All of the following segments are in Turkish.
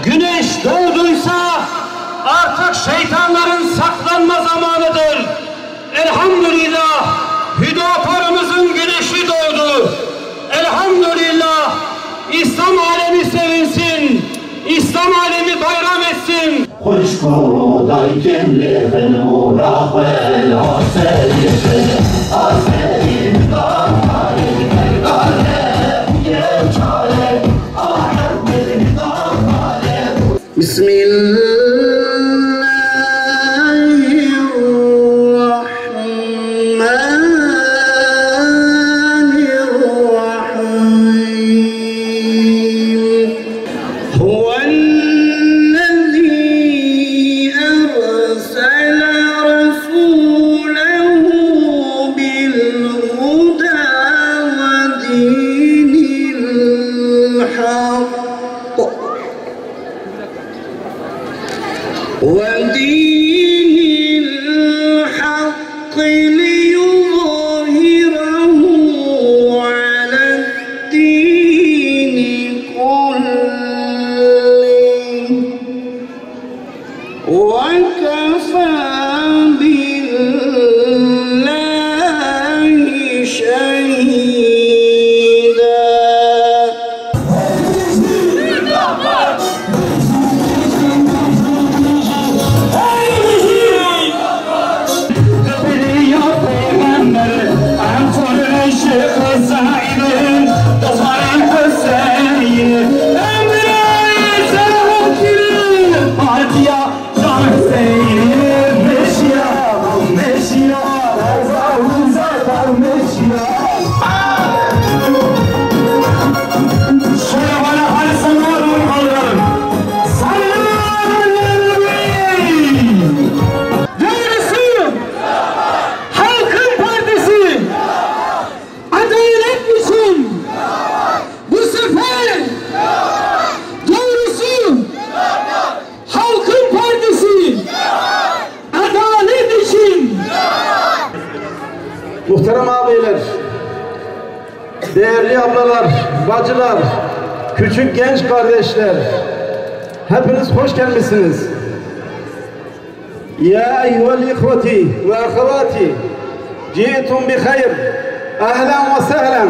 güneş doğduysa artık şeytanların saklanma zamanıdır. Elhamdülillah Hüdapar'ımızın güneşi doğdu. Elhamdülillah İslam alemi sevinsin. İslam alemi bayram etsin. Kuşkudan cemle murahvel aserim dağları mergane geçare ahemdir dağları. Bismillahirrahmanirrahim. ودين الحق ليظهره على الدين كله وكفى بالله شهيدا. Muhterem ağabeyler, değerli ablalar, bacılar, küçük genç kardeşler, hepiniz hoş gelmişsiniz. Ya eyyuhel ihveti ve ahevati, ci'tum bi hayr, ahlen ve sehlen,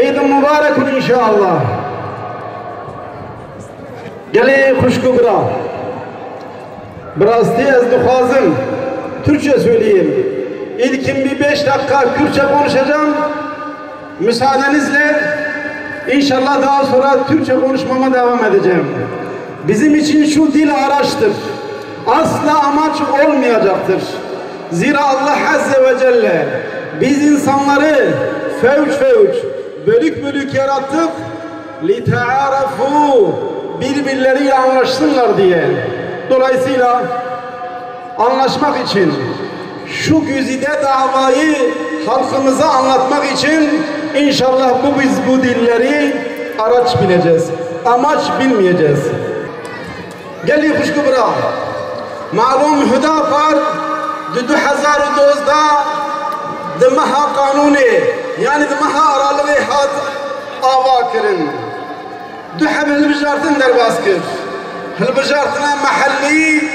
İdin mübarekun inşallah. Geli kuşku bira, biraz tez duhazım, Türkçe söyleyeyim. İlkin bir 5 dakika Kürtçe konuşacağım. Müsaadenizle inşallah daha sonra Türkçe konuşmama devam edeceğim. Bizim için şu dil araçtır. Asla amaç olmayacaktır. Zira Allah Azze ve Celle biz insanları fevç fevç, bölük bölük yarattık. لِتَعَارَفُوا birbirleriyle anlaşsınlar diye. Dolayısıyla anlaşmak için şu güzide davayı halkımıza anlatmak için inşallah biz bu dilleri araç bileceğiz. Amaç bilmeyeceğiz. Geli kuşku bira. Malum Hüdapar 2012 dmaha kanuni yani dmaha aralığı hat ava kirin. Duhab hilbijartin derbas kir. Hilbijartina mahalli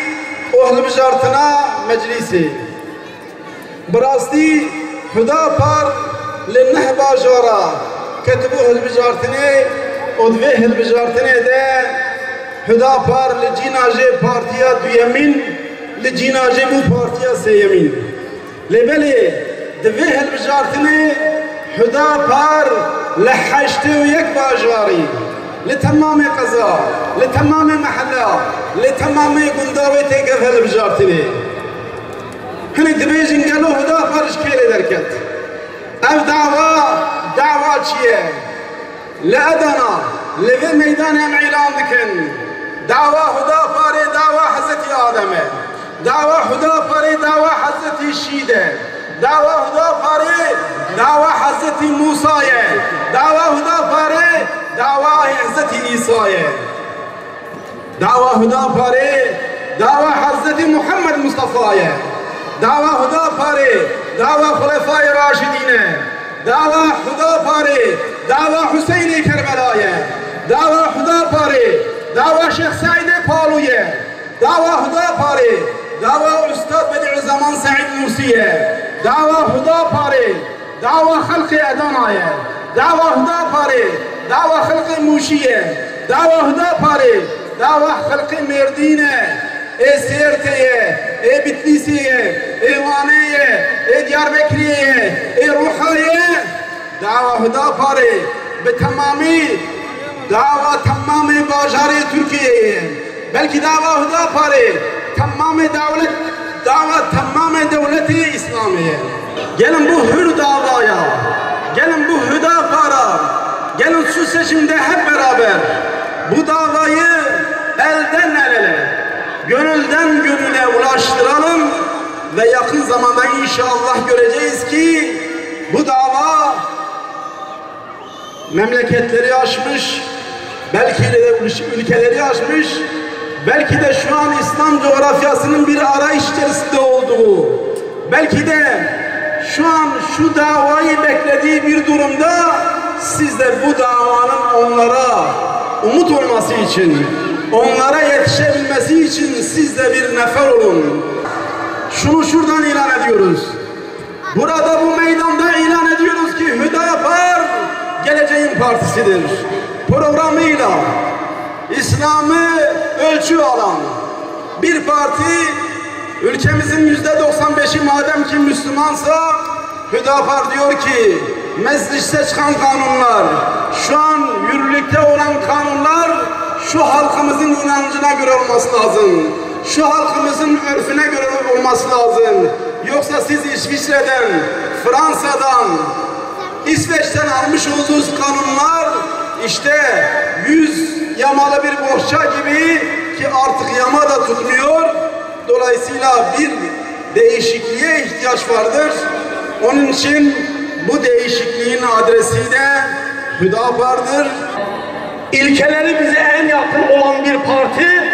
o hilbijartina meclisi. براستی Hüdapar لنه باجارا كتبوه البجارتني ودوه البجارتني ده Hüdapar لجيناجي بارتيا دويمين لجيناجي بو بارتيا سيمين لبلي دوه البجارتني Hüdapar لحشته ويك باجاري لتمام قضاء لتمام محلا لتمام قنداوي تيقف البجارتني Hani dibêjin gelo Hüdapar işkêlê derket. Ev dava çiye. Li Edena, li vê meydanê em îlan dikin. Dava Hüdaparê dava Hazretî Ademê. Dava Hüdaparê dava Hazretî Şîdê. Dava Hüdaparê dava Hazretî Musayê. Dava Hüdaparê dava Hazretî İsa'yê. Dava Hüdaparê dava Hazretî Muhammed Mustafa'yê. Dava Hüdaparê, dava Hulefâ-i Raşidîne, dava Hüdaparê, dava Hüseyin-i Kerbelâye, dava Hüdaparê, dava Şeyh Said Palu'ye, dava Hüdapar'e, dava Üstad Bediüzzaman Said Nursi'ye, dava Hüdapar'e, dava Halk-ı Adana'ya, dava Hüdapar'e, dava Halk-ı Muşi'ye, dava Hüdapar'e, dava Halk-ı Merdin'e, Serte'ye, Bitlis'e, Van'e, Diyarbakır'e, Ruha'ya, dava Hüdapar'e, dava tamamı bajarı Türkiye'ye, belki dava Hüdapar'e, dava tamamı devleti İslamiye. Gelin bu hür davaya, gelin bu Hüdapar'a, gelin şu seçimde hep beraber bu davayı elden ele, gönülden gönüle ulaştıralım ve yakın zamanda inşallah göreceğiz ki bu dava memleketleri aşmış, belki de ülkeleri aşmış, belki de şu an İslam coğrafyasının bir arayış içerisinde olduğu, belki de şu an şu davayı beklediği bir durumda siz de bu davanın onlara umut olması için, onlara yetişebilmesi için siz de bir nefer olun. Şunu şuradan ilan ediyoruz. Burada bu meydanda ilan ediyoruz ki Hüdapar geleceğin partisidir. Programıyla İslam'ı ölçü alan bir parti, ülkemizin %95'i madem ki Müslümansa, Hüdapar diyor ki mecliste çıkan kanunlar, şu an yürürlükte olan kanunlar şu halkımızın inancına göre olması lazım. Şu halkımızın örfüne göre olması lazım. Yoksa siz İsviçre'den, Fransa'dan, İsveç'ten almış olduğunuz kanunlar işte 100 yamalı bir bohça gibi ki artık yama da tutmuyor. Dolayısıyla bir değişikliğe ihtiyaç vardır. Onun için bu değişikliğin adresi de Hüdapar'dır. İlkeleri bize en yakın olan bir parti,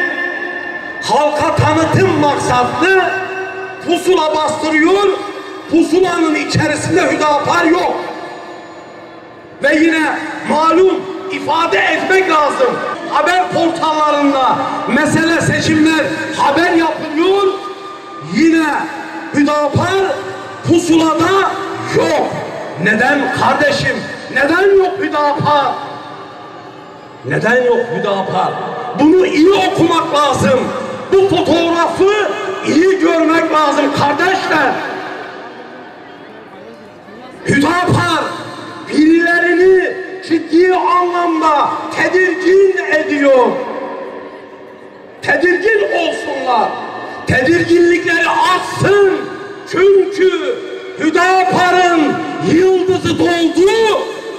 halka tanıtım maksatlı pusula bastırıyor, pusulanın içerisinde Hüdapar yok. Ve yine malum ifade etmek lazım. Haber portallarında mesele seçimler haber yapılıyor, yine Hüdapar pusulada yok. Neden kardeşim? Neden yok Hüdapar? Neden yok Hüdapar? Bunu iyi okumak lazım. Bu fotoğrafı iyi görmek lazım kardeşler. Hüdapar birilerini ciddi anlamda tedirgin ediyor. Tedirgin olsunlar. Tedirginlikleri artsın. Çünkü Hüdapar'ın yıldızı doldu.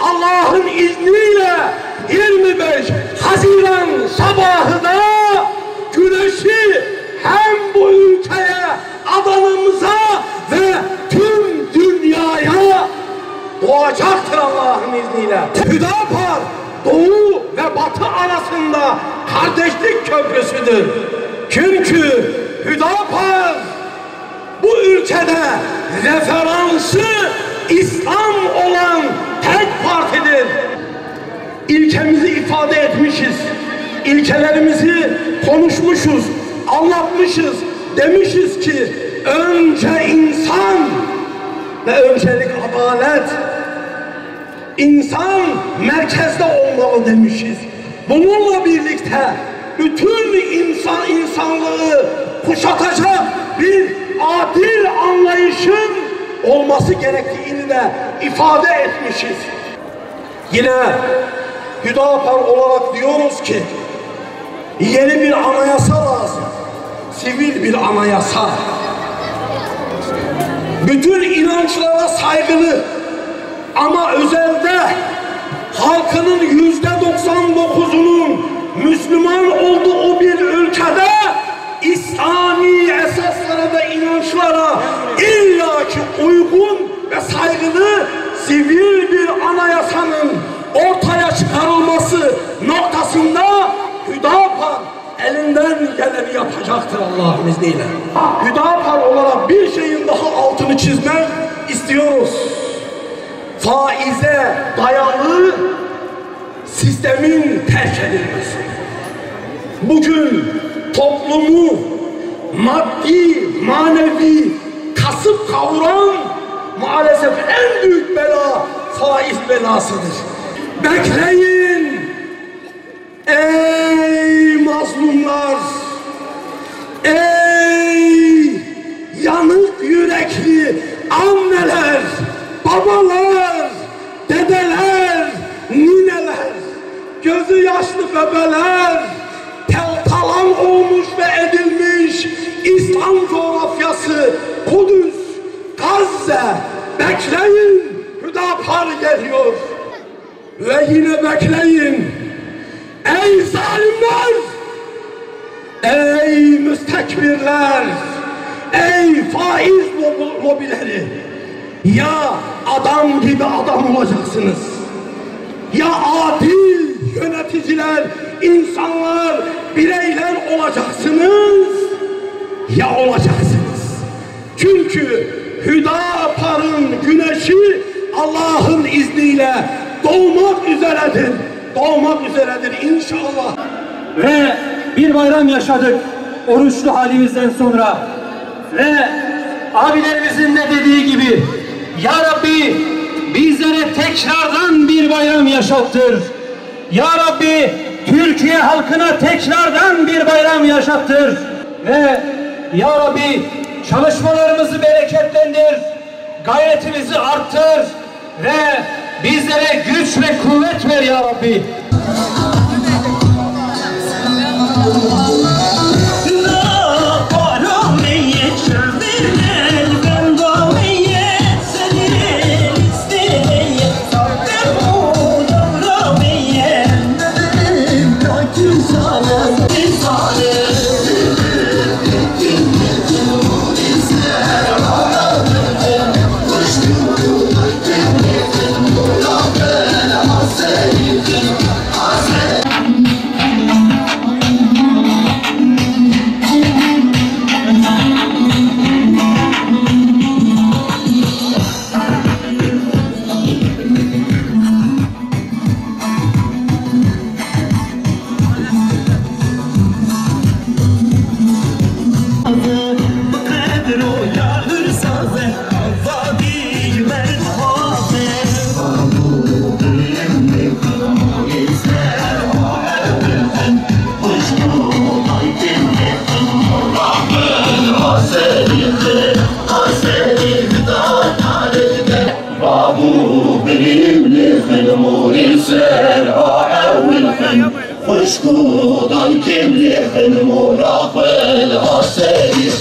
Allah'ın izniyle 25 Haziran sabahı da güneşi hem bu ülkeye, Adana'mıza ve tüm dünyaya doğacaktır Allah'ın izniyle. Hüdapar Doğu ve Batı arasında kardeşlik köprüsüdür. Çünkü Hüdapar bu ülkede referansı İslam olan tek partidir. İlkemizi ifade etmişiz. İlkelerimizi konuşmuşuz, anlatmışız. Demişiz ki önce insan ve öncelik adalet. İnsan merkezde olmalı demişiz. Bununla birlikte bütün insanlığı kuşatacak bir adil anlayışın olması gerektiğini de ifade etmişiz. Yine Hüdapar olarak diyoruz ki yeni bir anayasa lazım. Sivil bir anayasa. Bütün inançlara saygılı ama özelde halkının %99'unun Müslüman olduğu bir ülkede İslami esaslara ve inançlara illaki uygun ve saygılı sivil bir anayasanın ortaya çıkarılması noktasında Hüdapar elinden geleni yapacaktır Allah'ın izniyle. Hüdapar olarak bir şeyin daha altını çizmek istiyoruz. Faize dayalı sistemin terk edilmesi. Bugün toplumu maddi, manevi kasıp kavuran maalesef en büyük bela faiz belasıdır. Bekleyin ey mazlumlar, ey yanık yürekli anneler, babalar, dedeler, nineler, gözü yaşlı bebeler, talan olmuş ve edilmiş İslam coğrafyası, Kudüs, Gazze, bekleyin, Hüdapar geliyor. Ve yine bekleyin, ey zalimler, ey müstekbirler, ey faiz lobileri, ya adam gibi adam olacaksınız, ya adil yöneticiler, insanlar, bireyler olacaksınız, ya olacaksınız. Çünkü Hüdapar'ın güneşi Allah'ın izniyle doğmak üzeredir. Doğmak üzeredir inşallah. Ve bir bayram yaşadık oruçlu halimizden sonra. Ve abilerimizin de dediği gibi, Ya Rabbi bizlere tekrardan bir bayram yaşattır. Ya Rabbi Türkiye halkına tekrardan bir bayram yaşattır. Ve Ya Rabbi çalışmalarımızı bereketlendir, gayretimizi arttır ve bizlere güç ve kuvvet ver Ya Rabbi. خشكو ضل كملي خلمو راقل عسير